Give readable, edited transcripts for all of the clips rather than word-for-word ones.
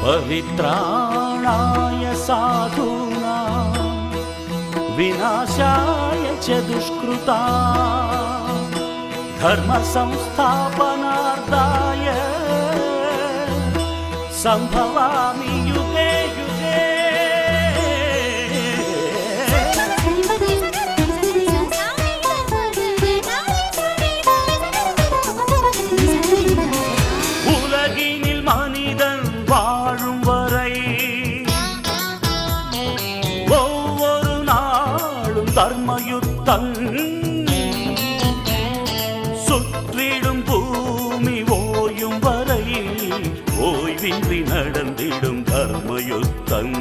पवित्राणाय साधूनां विनाशाय च दुष्कृता धर्म संस्थापनार्थाय संभवामि युगे युगे। உலகினில் மனிதன் வாழும் வரை ஒவ்வொரு நாளும் தர்மயுத்தம் சுற்றிடும் பூமி ஓயும் வரை ஓய்வின்றி நடந்திடும் தர்மயுத்தம்।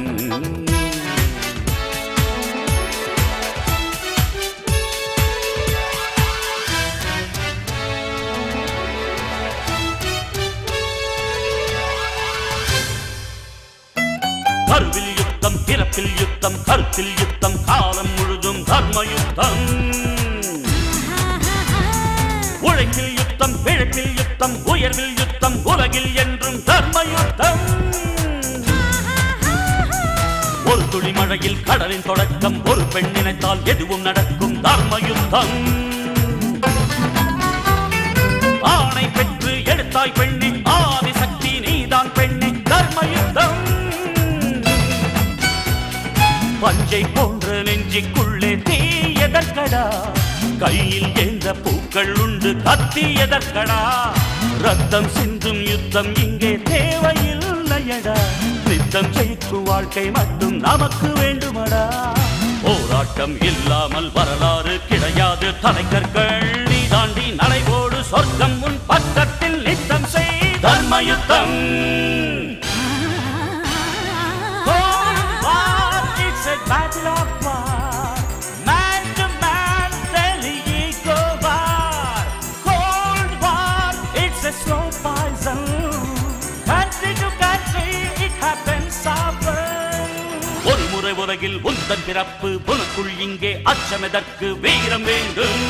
கருவில் யுத்தம், பிறப்பில் யுத்தம், கருத்தில் யுத்தம், காலம் முழுதும் தர்மயுத்தம்। உழைப்பில் யுத்தம், பிழைப்பில் யுத்தம், உயர்வில் யுத்தம், உலகில் என்றும் தர்மயுத்தம்। ஒரு துளி மழையில் கடலின் தொடக்கம், ஒரு பெண் நினைத்தால் எதுவும் நடக்கும் தர்மயுத்தம்। ஆணை பெற்று எடுத்தாய் பெண்ணே, ஆதிசக்தி நீதான் பெண்ணே, தர்மயுத்தம்। பஞ்சை போன்ற நெஞ்சிக்குள்ளே தீயதற்கடா, கையில் ஏந்த பூக்கள் உண்டு கத்தியதற்கடா, ரத்தம் சிந்தும் யுத்தம் இங்கே தேவையில்லையடா, நித்தம் ஜெயிக்கும் வாழ்க்கை மட்டும் நமக்கு வேண்டுமடா। போராட்டம் இல்லாமல் வரலாறு கிடையாது, தலைக்கற்கள் நீ தாண்டி நடைபோடு, சொர்க்கம் உன் பக்கத்தில் நித்தம் செய் தர்மயுத்தம்। Battle of war, man to man, daily ego war, cold war, it's a slow poison, country to country, it happens often। ஒரு முறை உலகில் உந்தன் பிறப்பு, உனக்குள் இங்கே அச்சமெதற்கு, வீரம் வேண்டும்।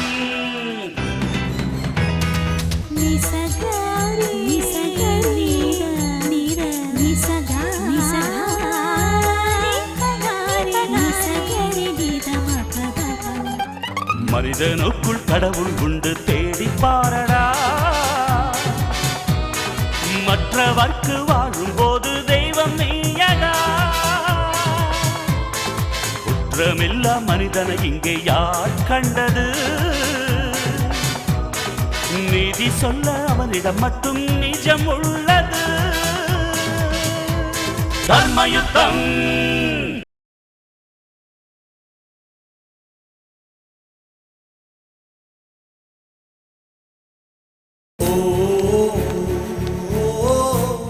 மனிதனுக்குள் கடவுள் உண்டு, தேடி பாரடா, மற்றவர்க்கு வாழும் போது தெய்வம் நீயடா। குற்றமில்லா மனிதனை இங்கே யார் கண்டது, நீதி சொல்ல அவனிடம் மட்டும் நிஜம் உள்ளது தர்மயுத்தம்।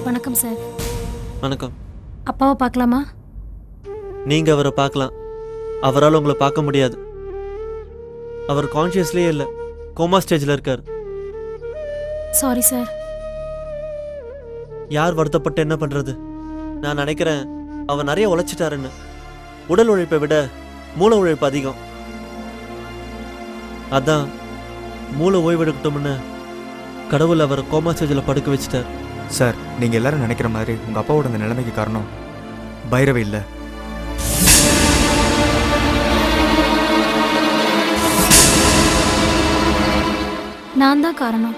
வணக்கம் சார். வணக்கம். அப்பாவை பார்க்கலாமா? நீங்க அவரை பார்க்கலாம், அவரால் உங்களை பார்க்க முடியாது. அவர் கான்ஷியஸ்லேயே இல்லை, கோமா ஸ்டேஜில் இருக்கார். Sorry sir. யார் வருத்தப்பட்டு என்ன பண்றது? நான் நினைக்கிறேன் அவர் நிறைய உழைச்சிட்டாருன்னு. உடல் உழைப்பை விட மூளை உழைப்பு அதிகம். அதான் மூளை ஓய்வெடுக்கட்டும்னு கடவுள் அவரை கோமா ஸ்டேஜில் படுக்க வச்சுட்டார். சார், நீங்கள் எல்லாரும் நினைக்கிற மாதிரி உங்கள் அப்பாவோட இந்த நிலைமைக்கு காரணம் பைரவி இல்லை. நான் தான் காரணம்.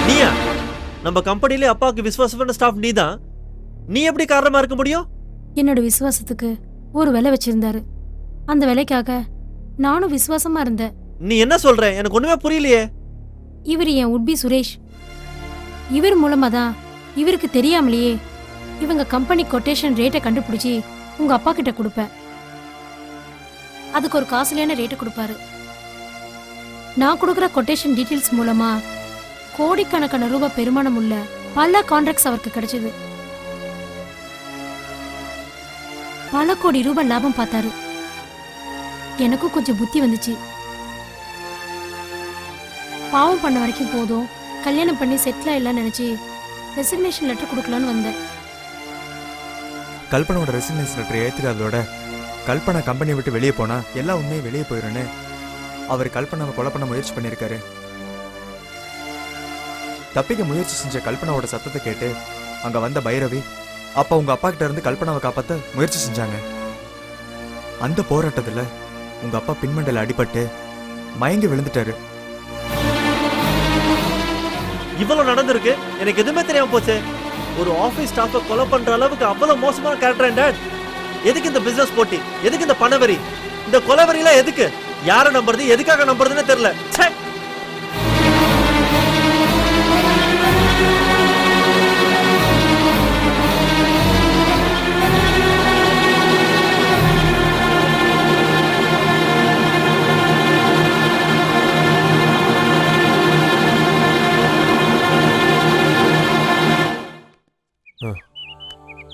நீயா? நம்ம கம்பெனிலே அப்பாவுக்கு விசுவாசமான ஸ்டாஃப் நீ தான். நீ எப்படி காரணமா இருக்க முடியும்? என்னோட விசுவாசத்துக்கு ஒரு விலை வச்சிருந்தாரு. அந்த விலைக்காக நானும் விசுவாசமா இருந்தேன். நீ என்ன சொல்ற? எனக்கு ஒண்ணுமே புரியலையே. இவர் என் உட்பி சுரேஷ். இவர் மூலமா தான் இவருக்கு தெரியாமலேயே இவங்க கம்பெனி கொட்டேஷன் ரேட்டை கண்டுபிடிச்சி உங்க அப்பா கிட்ட கொடுப்பேன். அதுக்கு ஒரு காஸ்ட்லியான ரேட்டை கொடுப்பாரு. நான் கொடுக்குற கொட்டேஷன் டீட்டெயில்ஸ் மூலமா கோடிக்கணக்கான ரூபாய் பெருமானம் உள்ள பல கான்ட்ராக்ட்ஸ் அவருக்கு கிடைச்சது. பல கோடி ரூபாய் லாபம் பார்த்தாரு. எனக்கும் கொஞ்சம் புத்தி வந்துச்சு. பாவம் பண்ண வரைக்கும் போதும், கல்யாணம் பண்ணி செட்டில் ஆயிடலாம்னு நினைச்சு ரெசிக்னேஷன் லெட்டர் கொடுக்கலான்னு வந்தேன். கல்பனோட ரெசிக்னேஷன் லெட்டர் ஏற்றுக்காதோட கல்பனா கம்பெனியை விட்டு வெளியே போனா எல்லா உண்மையும் வெளியே போயிடுன்னு அவர் கல்பனாவை கொலை பண்ண முயற்சி பண்ணியிருக்காரு. தப்பிக்க முயற்சி செஞ்ச கல்பனாவோட சத்தத்தை கேட்டு அங்க வந்த பைரவி அப்ப உங்க அப்பா கிட்ட இருந்து கல்பனாவை காப்பாத்த முயற்சி செஞ்சாங்க. அந்த போராட்டத்துல உங்க அப்பா பின்மண்டல அடிபட்டு மயங்கி விழுந்துட்டாரு. இவ்வளவு நடந்திருக்கு, எனக்கு எதுவுமே தெரியாம போச்சு. ஒரு ஆபீஸ் ஸ்டாஃபை கொலை பண்ற அளவுக்கு அவ்வளவு மோசமான கேரக்டர் டாட். எதுக்கு இந்த பிசினஸ் போட்டி, எதுக்கு இந்த பணவரி, இந்த கொலைவரியெல்லாம் எதுக்கு? யாரை நம்புறது, எதுக்காக நம்புறதுன்னு தெரியல. ச்சே.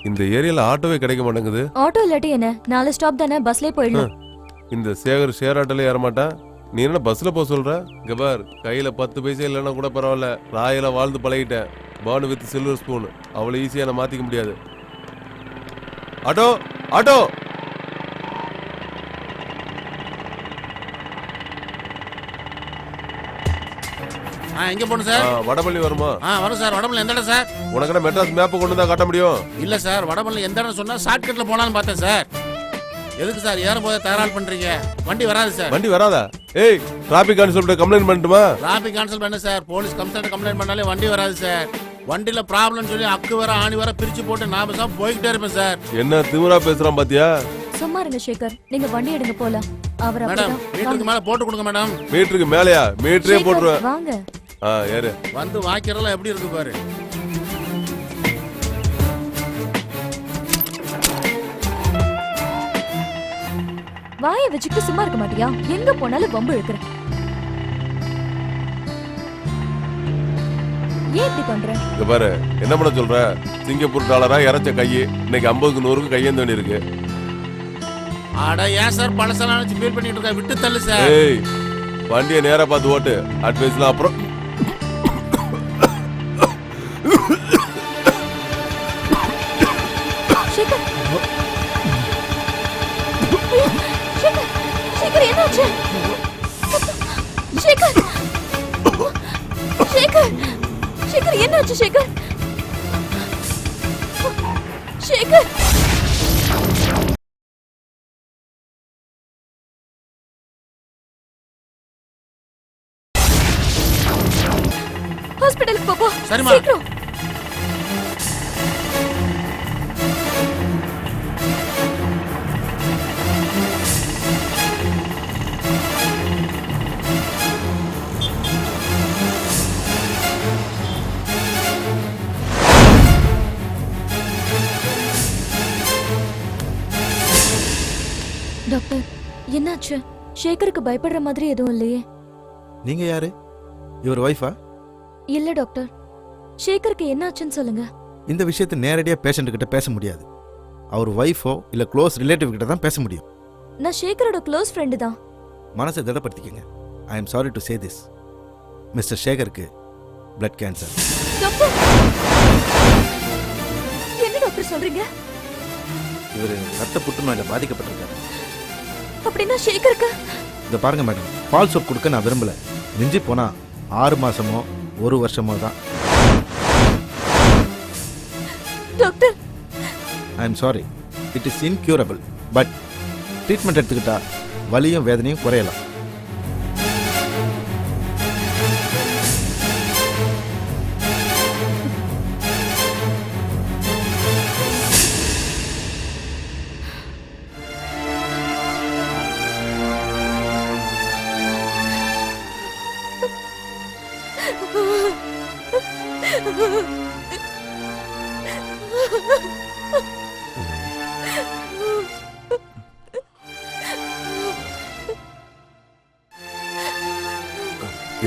இந்த ஏரியால ஆட்டோவே கிடைக்க மாட்டேங்குது. ஆட்டோ இல்லாட்டி என்ன, 4 ஸ்டாப் தானே, பஸ்லயே போயிடலாம். இந்த சேகர் ஷேர் ஆட்டோல ஏற மாட்டான். நீ என்ன பஸ்ல போக சொல்ற? கபார், கையில 10 பைசா இல்லைன்னா கூட பரவாயில்ல, ராயில வாழ்ந்து பழகிட்டேன். பானு வித் சில்வர் ஸ்பூன், அவ்வளவு ஈஸியா நான் மாத்திக்க முடியாது. Auto auto. எங்க போணும் சார்? வடபள்ளி வருமா? வரும் சார். வடபள்ளி எந்த இடம் சார்? உனக்கு என்ன மெட்ராஸ் மேப் கொண்டு தான் காட்ட முடியும்? இல்ல சார், வடபள்ளி எந்த இடம் சொன்னா ஷார்ட்கட்ல போலான்னு பார்த்தேன் சார். எதுக்கு சார் ஏறும் போது தகராறு பண்றீங்க? வண்டி வராது சார். வண்டி வராதா? ஏய், டிராபிக் கான்ஸ்டபிள்ட்ட கம்ப்ளைண்ட் பண்ணட்டுமா? டிராபிக் கான்சல் பண்ண சார். போலீஸ் கம்ப்ளைண்ட் பண்ணாலே வண்டி வராது சார். வண்டியில ப்ராப்ளம் சொல்லி அக்கு வர ஆணி வர பிரிச்சு போட்டு நான் பேசாம போய்கிட்டே இருப்பேன் சார். என்ன திமிரா பேசுறான் பாத்தியா? சும்மா இருங்க சேகர், நீங்க வண்டி எடுங்க போலாம். அவர் மேடம், மீட்டருக்கு மேல போட்டு கொடுங்க மேடம். மீட்டருக்கு மேலயா? மீட்டரே போட்டுருவேன். வாங்க. ஏறு. வந்து வாக்கிறதெல்லாம் எப்படி இருக்கு பாரு. வாயை வச்சுக்கிட்டு சும்மா இருக்க மாட்டியா? எங்க போனாலும் வம்பு இழுக்கிற. ஏன் இப்படி பண்ற? இங்க பாரு, என்ன பண்ண சொல்ற? சிங்கப்பூர் டாலரா இறச்ச கையே இன்னைக்கு 50க்கு 100க்கு கையேந்த வேண்டி இருக்கு. அட ஏன் சார் பழசெல்லாம் நினைச்சு ஃபீல் பண்ணிட்டு இருக்க? விட்டு தள்ளு சார். ஏய், வண்டியை நேரா பார்த்து ஓட்டு. அட்வைஸ்லாம் அப்புறம். சேகர், சேகர், சேகர் என்னாச்சு? சேகர், சேகர், சேகர் என்னாச்சு? சேகர், சேகர். ஹாஸ்பிடலுக்கு போப்பா. சரிம்மா. சீக்கிரம். டாக்டர், என்னாச்சு? சேகருக்கு பயப்படுற மாதிரி எதுவும் இல்லையே. நீங்க யாரு? இவர் ஒய்ஃபா? இல்ல டாக்டர், சேகருக்கு என்னாச்சுன்னு சொல்லுங்க. இந்த விஷயத்தை நேரடியா பேஷண்ட் கிட்ட பேச முடியாது. அவர் ஒய்ஃபோ இல்ல க்ளோஸ் ரிலேட்டிவ் கிட்ட தான் பேச முடியும். நான் சேகரோட க்ளோஸ் ஃப்ரெண்டு தான். மனசை திடப்படுத்திக்கங்க. I am sorry to say this. Mister சேகருக்கு பிளட் கேன்சர். டாக்டர், என்ன டாக்டர் சொல்றீங்க? இவர் ரத்த புற்றுநோயில பாதிக்கப்பட்டிருக்காரு. அப்படின்னா சேகருக்கு? இதை பாருங்க மேடம், ஃபால் சோப் கொடுக்க நான் விரும்பல. மிஞ்சி போனா 6 மாசமோ 1 வருஷமோ தான். Doctor, I am sorry, it is incurable. But treatment எடுத்துக்கிட்டா வலியும் வேதனையும் குறையலாம்.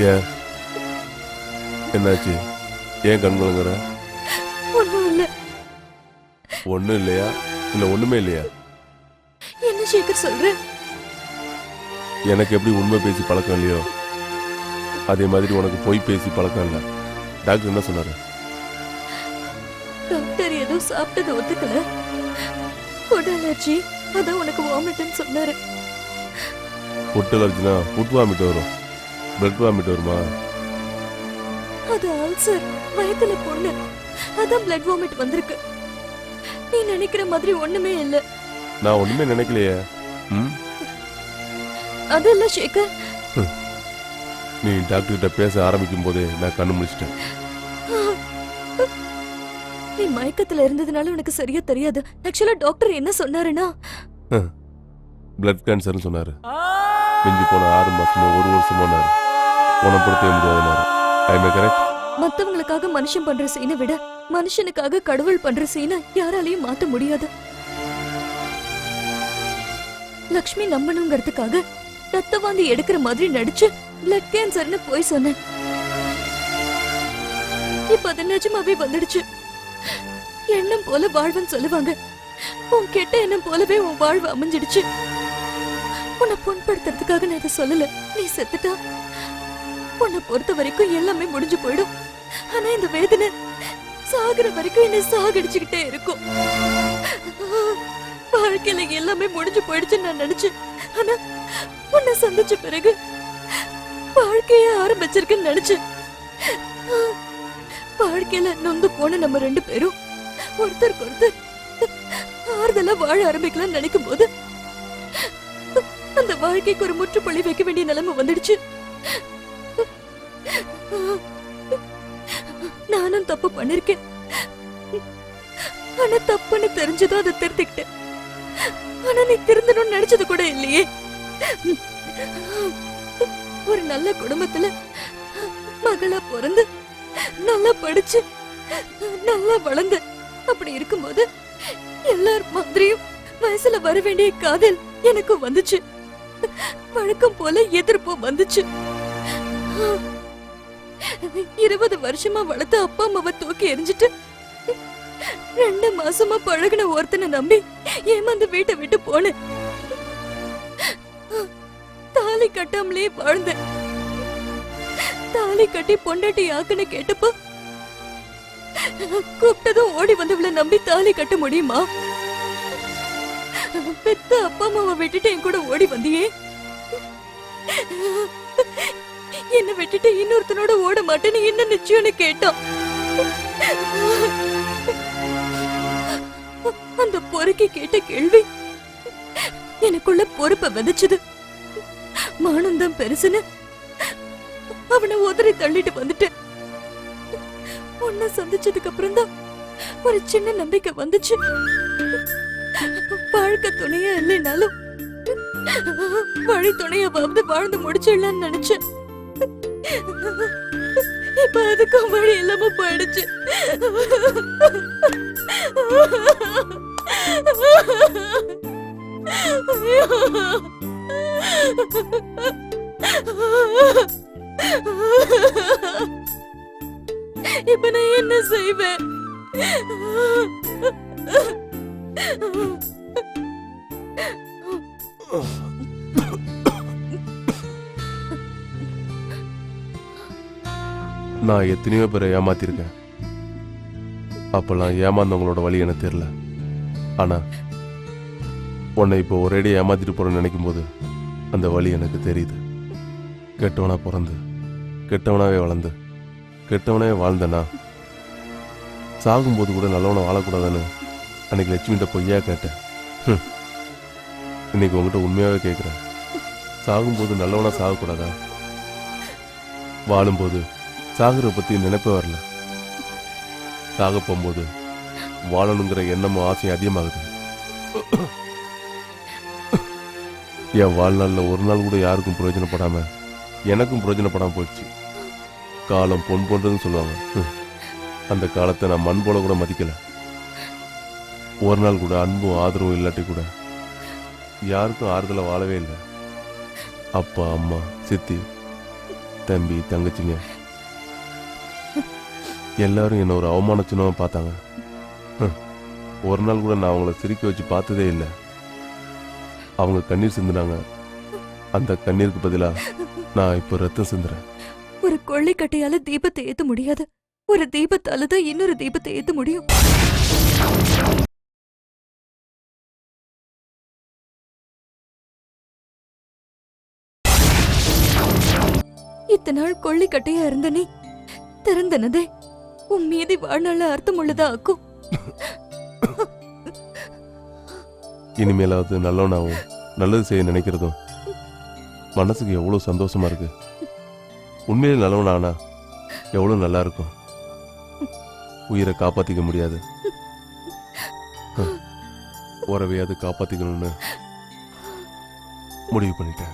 ஏன் என்னாச்சு? ஏன் கண்களுங்கிற? ஒண்ணும் இல்ல. ஒண்ணும் இல்லையா? இல்ல ஒண்ணுமே இல்லையா? என்ன சேகர் சொல்ற? எனக்கு எப்படி உண்மை பேசி பழக்கம் இல்லையோ அதே மாதிரி உனக்கு பொய் பேசி பழக்கம் இல்லை. டாக்டர் என்ன சொன்னாரு? டாக்டர் ஏதோ சாப்பிட்டது ஒத்துக்கல, ஃபுட் அலர்ஜி, அதான் உனக்கு வாமிட்னு சொன்னாரு. ஃபுட் அலர்ஜினா ஃபுட் வாமிட் வரும், பிளட் வாமிட் வருமா? அது அல்சர், வயத்துல பொண்ணு, அதான் பிளட் வாமிட் வந்திருக்கு. நீ நினைக்கிற மாதிரி ஒண்ணுமே இல்ல. நான் ஒண்ணுமே நினைக்கலையே. ம், அதெல்லாம் சேகர், நீ டாக்டர் கிட்ட பேச ஆரம்பிக்கும் போதே நான் கண்ணு முடிச்சிட்டேன். நீ மயக்கத்துல இருந்ததுனால உனக்கு சரியா தெரியாது. ஆக்சுவலா டாக்டர் என்ன சொன்னாருன்னா, பிளட் கேன்சர்னு சொன்னாரு. மிஞ்சி போன 6 மாசமோ 1 வருஷமோ குணப்படுத்தவே முடியாதுனாரு. I correct? மத்தவங்களுக்காக மனுஷன் பண்ற சீனை விட மனுஷனுக்காக கடவுள் பண்ற சீனை யாராலையும் மாத்த முடியாது. லக்ஷ்மி நம்பணுங்கிறதுக்காக ரத்த வாந்தி எடுக்கிற மாதிரி நடிச்சு பிளட் கேன்சர்னு போய் சொன்னேன். இப்ப அது நிஜமாவே வந்துடுச்சு. எண்ணம் போல வாழ்வுன்னு சொல்லுவாங்க. உன் கெட்ட எண்ணம் போலவே உன் வாழ்வு அமைஞ்சிடுச்சு. உன்னை புண்படுத்துறதுக்காக நான் இதை சொல்லல. நீ செத்துட்டா உன்னை பொறுத்த வரைக்கும் எல்லாமே முடிஞ்சு போயிடும். ஆனா இந்த வேதனை சாகுற வரைக்கும் என்னை சாகடிச்சுக்கிட்டே இருக்கும். வாழ்க்கையில எல்லாமே முடிஞ்சு போயிடுச்சுன்னு நான் நினைச்சேன். ஆனா உன்னை சந்திச்ச பிறகு வாழ்க்கைய ஆரம்பிச்சிருக்குன்னு நினைச்சேன். வாழ்க்கையில நொந்து போன நம்ம 2 பேரும் ஒருத்தருக்கு ஒருத்தர் ஆறுதலா வாழ ஆரம்பிக்கலாம்னு நினைக்கும் போது அந்த வாழ்க்கைக்கு ஒரு முற்றுப்புள்ளி வைக்க வேண்டிய நிலைமை வந்துடுச்சு. நானும் தப்பு பண்ணிருக்கேன். ஆனா தப்புன்னு தெரிஞ்சதும் அதை திருத்திக்கிட்டேன். ஆனா நீ திருந்தணும்னு நினைச்சது கூட இல்லையே. ஒரு நல்ல குடும்பத்துல மகளா பிறந்து நல்லா படிச்சு நல்லா வளர்ந்த. அப்படி இருக்கும்போது எல்லார் மாதிரியும் வயசுல வர வேண்டிய காதல் எனக்கு வந்துச்சு. வழக்கம் போல எதிர்ப்பும் வந்துச்சு. 20 வருஷமா வளர்த்த அப்பா அம்மாவை தூக்கி எரிஞ்சிட்டு 2 மாசமா பழகின ஒருத்தனை நம்பி ஏமாந்து வீட்டை விட்டு போனேன். தாலி கட்டாமலே வாழ்ந்தேன். தாலி கட்டி பொண்டாட்டி யாக்குன்னு கேட்டப்போ கூப்பிட்டதும் ஓடி வந்தவளை நம்பி தாலி கட்ட முடியுமா? பெத்த அப்பா அம்மாவை விட்டுட்டு என் கூட ஓடி வந்தியே. என்ன விட்டுட்டு இன்னொருத்தனோட ஓட மாட்டேன்னு என்ன நிச்சயம்னு கேட்டான். அந்த பொறுக்கி கேட்ட கேள்வி எனக்குள்ள பொறுப்பை விதைச்சது. மானந்தான் பெருசுன்னு அவனை உதறி தள்ளிட்டு வந்துட்டேன். உன்னை சந்திச்சதுக்கு அப்புறம் தான் ஒரு சின்ன நம்பிக்கை வந்துச்சு. வாழ்க்கை துணையா இல்லைனாலும் வழி துணையாவது வாழ்ந்து முடிச்சிடலான்னு நினைச்சேன். இப்ப அதுக்கும் வழி இல்லாம போயிடுச்சு. இப்ப நான் என்ன செய்வேன்? நான் எத்தனையோ பேரை ஏமாத்திருக்கேன். அப்பெல்லாம் ஏமாந்தவங்களோட வழி எனக்கு தெரியல. ஆனா உன்னை இப்போ ஒரேடி ஏமாத்திட்டு போறேன்னு நினைக்கும் போது அந்த வழி எனக்கு தெரியுது. கெட்டவனா பிறந்து கெட்டவனாவே வளர்ந்து கெட்டவனாவே வாழ்ந்தனா சாகும்போது கூட நல்லவனை வாழக்கூடாதுன்னு அன்னைக்கு லட்சுமிகிட்ட பொய்யா கேட்டேன். இன்னைக்கு உங்ககிட்ட உண்மையாவே கேட்குறேன். சாகும்போது நல்லவனா சாகக்கூடாதா? வாழும்போது சாகுற பத்தி நினைப்பே வரல. சாக போகும்போது வாழணுங்கிற எண்ணமும் ஆசையும் அதிகமாகுது. என் வாழ்நாளில் ஒரு நாள் கூட யாருக்கும் பிரயோஜனப்படாம எனக்கும் பிரயோஜனப்படாம போயிடுச்சு. காலம் பொன் போன்றதுன்னு சொல்லுவாங்க. அந்த காலத்தை நான் மண் போல கூட மதிக்கல. ஒரு நாள் கூட அன்பும் ஆதரவும் இல்லாட்டி கூட யாருக்கும் ஆறுதல வாழவே இல்லை. அப்பா அம்மா சித்தி தம்பி தங்கச்சிங்க எல்லாரும் என்ன ஒரு அவமான சின்னமா பார்த்தாங்க. ஒரு நாள் கூட நான் அவங்கள சிரிக்க வச்சு பார்த்ததே இல்லை. அவங்க கண்ணீர் சிந்துனாங்க. அந்த கண்ணீருக்கு பதிலா நான் இப்போ ரத்தம் சிந்துறேன். ஒரு கொள்ளைக்கட்டையால தீபத்தை ஏத்த முடியாது. ஒரு தீபத்தால தான் இன்னொரு தீபத்தை ஏத்த முடியும். இத்தனை நாள் கொள்ளைக்கட்டையா இருந்த நீ திறந்தனதே உன் மீதி வாழ்நாள அர்த்தம் உள்ளதா ஆக்கும். இனிமேலாவது நல்லவனாவும் நல்லது செய்ய நினைக்கிறதும் மனசுக்கு எவ்வளவு சந்தோஷமா இருக்கு. உண்மையிலே நல்லவனானா எவ்வளவு நல்லா இருக்கும். உயிரை காப்பாத்திக்க முடியாது, உறவையாவது காப்பாத்திக்கணும்னு முடிவு பண்ணிட்டேன்.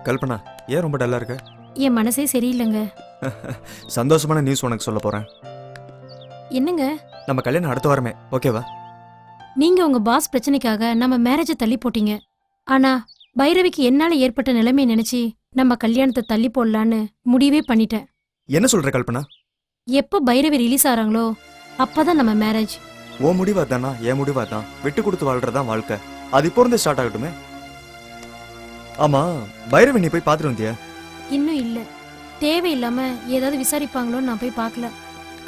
கல்பனா, ஏன் ரொம்ப டல்லா இருக்க? என் மனசே சரியில்லைங்க. சந்தோஷமான நியூஸ் உனக்கு சொல்ல போறேன். என்னங்க? நம்ம கல்யாணம் அடுத்த வாரமே, ஓகேவா? நீங்க உங்க பாஸ் பிரச்சனைக்காக நம்ம மேரேஜை தள்ளி போட்டீங்க. ஆனா பைரவிக்கு என்னால ஏற்பட்ட நிலைமையை நினைச்சு நம்ம கல்யாணத்தை தள்ளி போடலான்னு முடிவே பண்ணிட்டேன். என்ன சொல்ற கல்பனா? எப்ப பைரவி ரிலீஸ் ஆறாங்களோ அப்பதான் நம்ம மேரேஜ். ஓ முடிவா தானா? என் முடிவா தான். விட்டு கொடுத்து வாழ்றதான் வாழ்க்கை. அது இப்போ இருந்து ஸ்டார்ட் ஆகட்டுமே. ஆமா, பைரவி நீ போய் பாத்துட்டு வந்தியா? இன்னும் இல்ல. தேவையில்லாம ஏதாவது விசாரிப்பாங்களோன்னு நான் போய் பார்க்கல.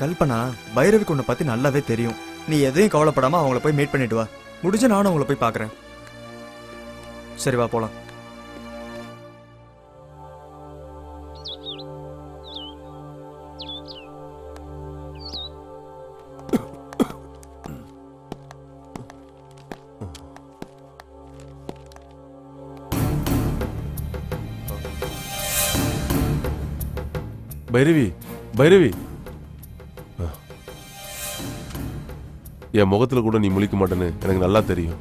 கல்பனா, பைரவிக்கு உன்னை பத்தி நல்லாவே தெரியும். நீ எதையும் கவலைப்படாம அவங்கள போய் மீட் பண்ணிட்டு வா. முடிஞ்ச நானும் அவங்கள போய் பாக்குறேன். சரி வா போலாம். பைரவி, பைரவி, என் முகத்துல கூட நீ முழிக்க மாட்டேன்னு எனக்கு நல்லா தெரியும்.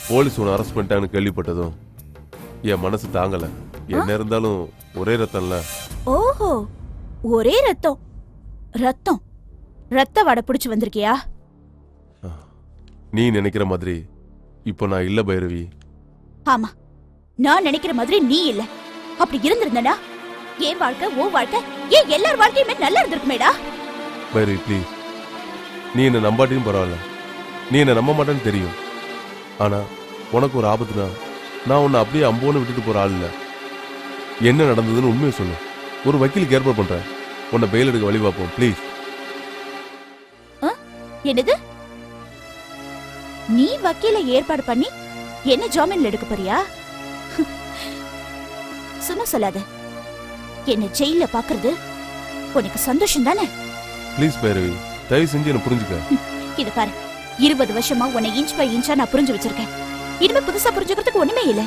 போலீஸ் உன்னை அரெஸ்ட் பண்ணிட்டாங்கன்னு கேள்விப்பட்டதும் என் மனசு தாங்கல. என்ன இருந்தாலும் ஒரே ரத்தம்ல. ஓஹோ, ஒரே ரத்தம். ரத்தம் ரத்த வடை பிடிச்சு வந்திருக்கியா? நீ நினைக்கிற மாதிரி இப்போ நான் இல்ல பைரவி. ஆமா, நான் நினைக்கிற மாதிரி நீ இல்ல. அப்படி இருந்திருந்தனா என் வாழ்க்கை, ஓ வாழ்க்கை, ஏன் எல்லார் வாழ்க்கையுமே நல்லா இருந்திருக்குமேடா. பைரவி ப்ளீஸ், நீ என்ன நம்பாட்டியும் பரவாயில்ல. நீ என்ன நம்ப மாட்டேன்னு தெரியும். ஆனா உனக்கு ஒரு ஆபத்துனா நான் உன்னை அப்படியே அம்போன்னு விட்டுட்டு போற ஆள் இல்ல. என்ன நடந்ததுன்னு உண்மையை சொல்லு. ஒரு வக்கீலுக்கு ஏற்பாடு பண்றேன். உன்னை பெயில் எடுக்க வழி பார்ப்போம் ப்ளீஸ். என்னது? நீ வக்கீல ஏற்பாடு பண்ணி என்ன ஜாமீன்ல எடுக்க போறியா? சும்மா சொல்லாத. என்ன ஜெயில பாக்குறது உனக்கு சந்தோஷம் தானே? ப்ளீஸ் பைரவி, தயவு செஞ்சு என்ன புரிஞ்சுக்க. இது பாரு, 20 வருஷமா உன்னை இன்ச் பை இன்ச்சா நான் புரிஞ்சு வச்சிருக்கேன். இனிமே புதுசா புரிஞ்சுக்கிறதுக்கு ஒண்ணுமே இல்ல.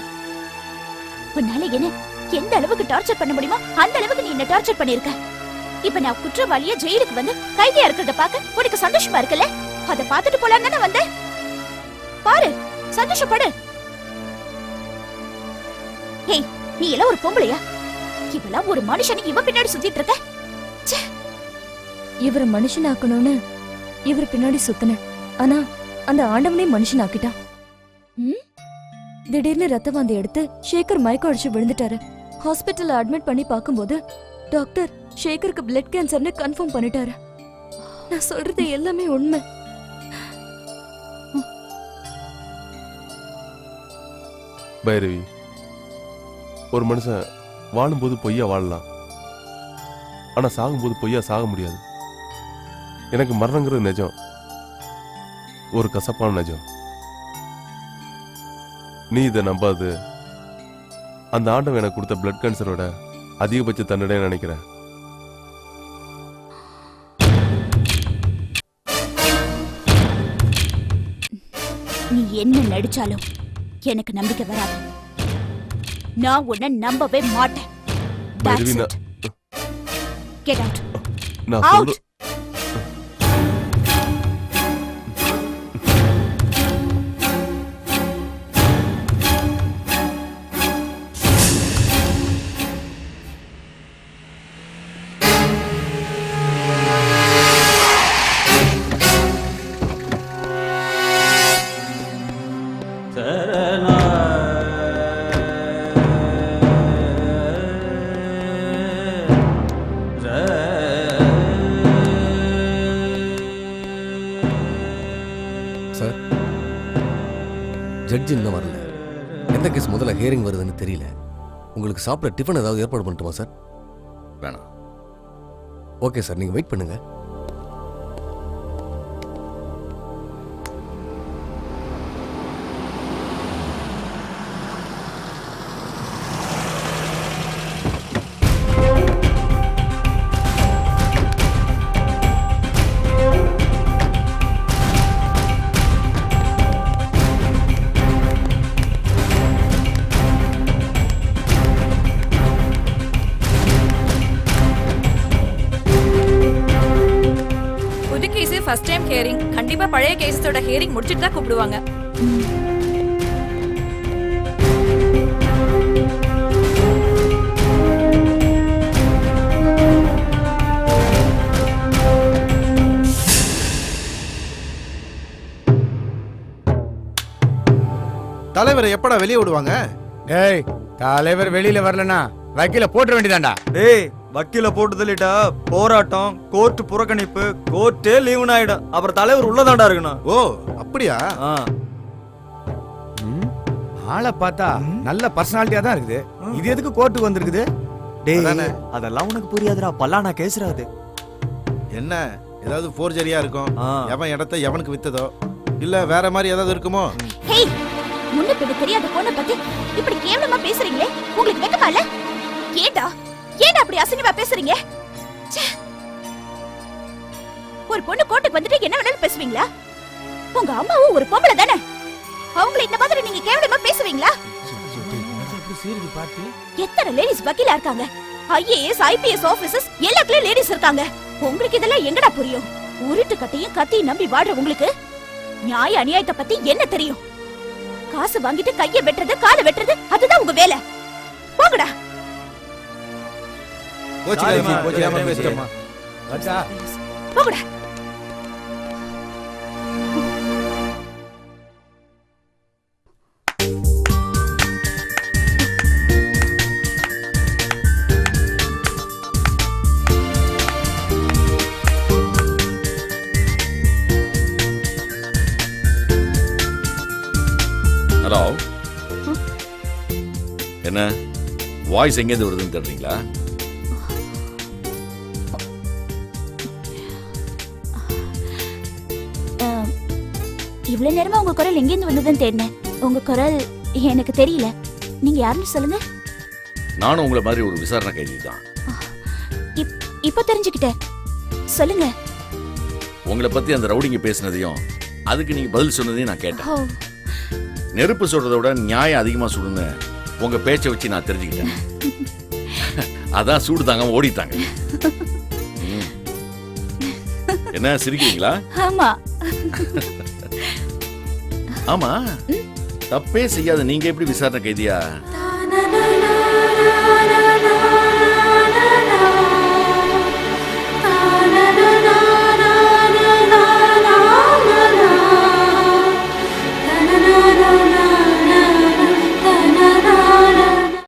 உன்னால என்ன எந்த அளவுக்கு டார்ச்சர் பண்ண முடியுமோ அந்த அளவுக்கு நீ என்ன டார்ச்சர் பண்ணிருக்க. இப்ப நான் குற்றவாளியா ஜெயிலுக்கு வந்து கைதியா இருக்கிறத பாக்க உனக்கு சந்தோஷமா இருக்குல்ல? அத பாத்துட்டு போலான்னு தானே வந்தேன். பாரு, சந்தோஷப்படு. ஏய், நீ எல்லாம் ஒரு பொம்பளையா? இவெல்லாம் ஒரு மனுஷனுக்கு இவ பின்னாடி சுத்திட்டு இருக்க. இவரை மனுஷனாக்கணும்னு இவர் பின்னாடி சுத்தின. ஆனா அந்த ஆண்டவனே மனுஷனாக்கிட்டான். திடீர்னு ரத்த வாந்தி எடுத்து சேகர் மயக்கம் அடிச்சு விழுந்துட்டாரு. ஹாஸ்பிட்டல்ல அட்மிட் பண்ணி பார்க்கும்போது டாக்டர் சேகருக்கு பிளட் கேன்சர்னு கன்ஃபார்ம் பண்ணிட்டாரு. நான் சொல்றது எல்லாமே உண்மை. பைரவி, ஒரு மனுஷன் வாழும்போது பொய்யா வாழலாம், ஆனா சாகும்போது பொய்யா சாக முடியாது. எனக்கு மரணங்கிறது நிஜம், ஒரு கசப்பான நிஜம். நீ இதை நம்பாது. அந்த ஆண்டவன் எனக்கு கொடுத்த பிளட் கேன்சரோட அதிகபட்ச தண்டனை நினைக்கிறேன். நீ என்ன நடிச்சாலும் எனக்கு நம்பிக்கை வராது. நான் உன்னை நம்பவே மாட்டேன். Bhairavi, Get out. நான் Out. சொல்ற சார், ஜட்ஜ் இன்னும் வரல. எந்த கேஸ் முதல்ல ஹியரிங் வருதுன்னு தெரியல. உங்களுக்கு சாப்பிட டிஃபன் ஏதாவது ஏற்பாடு பண்ணட்டுமா சார்? வேணாம். ஓகே சார், நீங்கள் வெயிட் பண்ணுங்க. கேஸே ஃபர்ஸ்ட் டைம் ஹியரிங். கண்டிப்பா பழைய கேஸோட ஹியரிங் முடிச்சிட்டு தான் கூப்பிடுவாங்க. தலைவரை எப்படா வெளியே விடுவாங்க? டேய் தலைவர் வெளியில வரலனா வக்கீல போட்டுற வேண்டியதாண்டா. டேய் வக்கீல போட்டு தள்ளிட்டா போராட்டம், கோர்ட் புறக்கணிப்பு, கோர்ட்டே லீவுன்னு ஆயிடும். அப்புறம் தலைவர் உள்ளதாண்டா இருக்கணும். ஓ அப்படியா? ஆளை பார்த்தா நல்ல பர்சனாலிட்டியா தான் இருக்குது. இது எதுக்கு கோர்ட்டுக்கு வந்திருக்குது? டேய் அதெல்லாம் உனக்கு புரியாதுடா, பல்லானா கேசுறாது. என்ன ஏதாவது ஃபோர்ஜரியா இருக்கும்? எவன் இடத்தை எவனுக்கு வித்ததோ இல்ல வேற மாதிரி ஏதாவது இருக்குமோ? ஹேய், முன்ன பின்ன தெரியாத பொண்ணை பத்தி இப்படி கேவலமா பேசுறீங்களே, உங்களுக்கு வெக்கமா இல்ல? ஏண்டா அப்படி அசிங்கமா பேசுறீங்க? ச்சே. ஒரு பொண்ணு கோர்ட்டுக்கு வந்துட்டு என்ன வேணாலும் பேசுவீங்களா? உங்க அம்மாவும் ஒரு பொம்பளை தானே, அவங்கள இந்த மாதிரி நீங்க கேவலமா பேசுவீங்களா? எத்தனை லேடிஸ் வக்கீலா இருக்காங்க, IAS IPS ஆபீசர்ஸ் எல்லாத்துலயும் லேடிஸ் இருக்காங்க. உங்களுக்கு இதெல்லாம் எங்கடா புரியும்? உருட்டு கட்டையும் கத்தியும் நம்பி வாடுற உங்களுக்கு நியாய அநியாயத்தை பத்தி என்ன தெரியும்? காசு வாங்கிட்டு கைய வெட்டுறது காலை வெட்டுறது அதுதான் உங்க வேலை. போங்கடா. போங்கடா. ஹலோ, என்ன வாய்ஸ் எங்கேருந்து வருதுன்னு தெரியுங்களா? இவ்வளவு நேரமா உங்க குரல் எங்கிருந்து வந்ததுன்னு தேடினேன். உங்க குரல் எனக்கு தெரியல. நீங்க யாருன்னு சொல்லுங்க. நானும் உங்களை மாதிரி ஒரு விசாரணை கைதி தான். இப்ப தெரிஞ்சுக்கிட்டேன், சொல்லுங்க. உங்களை பத்தி அந்த ரவுடிங்க பேசினதையும் அதுக்கு நீங்க பதில் சொன்னதையும் நான் கேட்டேன். நெருப்பு சொல்றதை விட நியாயம் அதிகமா சுடுன்னு உங்க பேச்சை வச்சு நான் தெரிஞ்சுக்கிட்டேன். அதான் சூடு தாங்காம ஓடிட்டாங்க. என்ன சிரிக்கிறீங்களா? ஆமா ஆமா, தப்பே செய்யாத நீங்க எப்படி விசாரணை கைதியா?